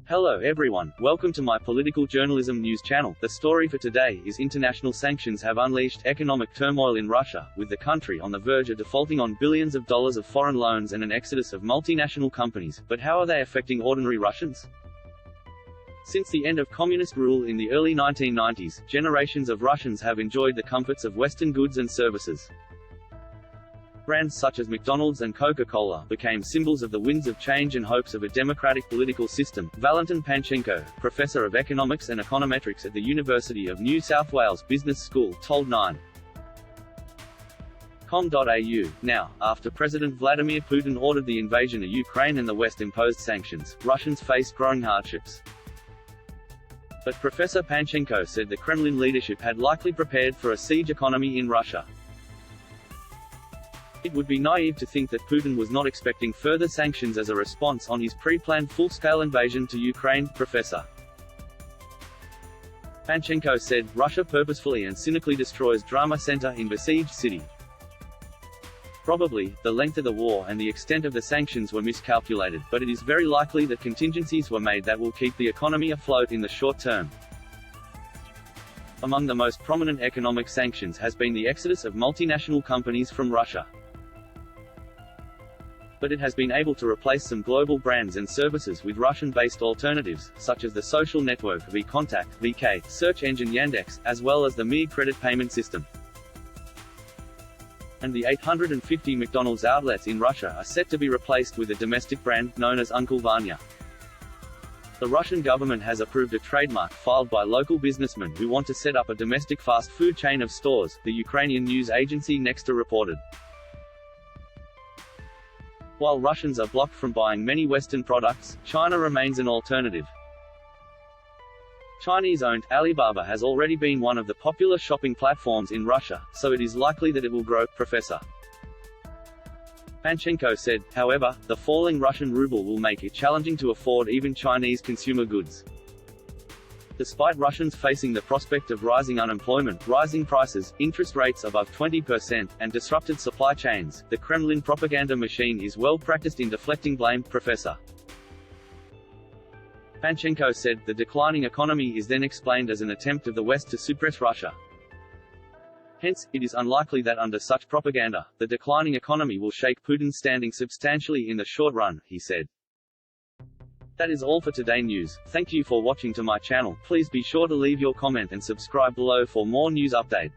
Hello everyone, welcome to my political journalism news channel. The story for today is international sanctions have unleashed economic turmoil in Russia, with the country on the verge of defaulting on billions of dollars of foreign loans and an exodus of multinational companies. But how are they affecting ordinary Russians? Since the end of communist rule in the early 1990s, generations of Russians have enjoyed the comforts of Western goods and services. Brands such as McDonald's and Coca-Cola became symbols of the winds of change and hopes of a democratic political system. Valentin Panchenko, professor of economics and econometrics at the University of New South Wales Business School, told 9.com.au. Now, after President Vladimir Putin ordered the invasion of Ukraine and the West imposed sanctions, Russians face growing hardships. But Professor Panchenko said the Kremlin leadership had likely prepared for a siege economy in Russia. It would be naive to think that Putin was not expecting further sanctions as a response on his pre-planned full-scale invasion to Ukraine, Professor Panchenko said. Russia purposefully and cynically destroys drama center in besieged city. Probably, the length of the war and the extent of the sanctions were miscalculated, but it is very likely that contingencies were made that will keep the economy afloat in the short term. Among the most prominent economic sanctions has been the exodus of multinational companies from Russia. But it has been able to replace some global brands and services with Russian-based alternatives, such as the social network VKontakte, VK, search engine Yandex, as well as the Mir credit payment system. And the 850 McDonald's outlets in Russia are set to be replaced with a domestic brand, known as Uncle Vanya. The Russian government has approved a trademark filed by local businessmen who want to set up a domestic fast food chain of stores, the Ukrainian news agency Nexta reported. While Russians are blocked from buying many Western products, China remains an alternative. Chinese-owned Alibaba has already been one of the popular shopping platforms in Russia, so it is likely that it will grow, Professor Panchenko said. However, the falling Russian ruble will make it challenging to afford even Chinese consumer goods. Despite Russians facing the prospect of rising unemployment, rising prices, interest rates above 20%, and disrupted supply chains, the Kremlin propaganda machine is well practiced in deflecting blame, Professor Panchenko said. The declining economy is then explained as an attempt of the West to suppress Russia. Hence, it is unlikely that under such propaganda, the declining economy will shake Putin's standing substantially in the short run, he said. That is all for today news. Thank you for watching to my channel. Please be sure to leave your comment and subscribe below for more news update.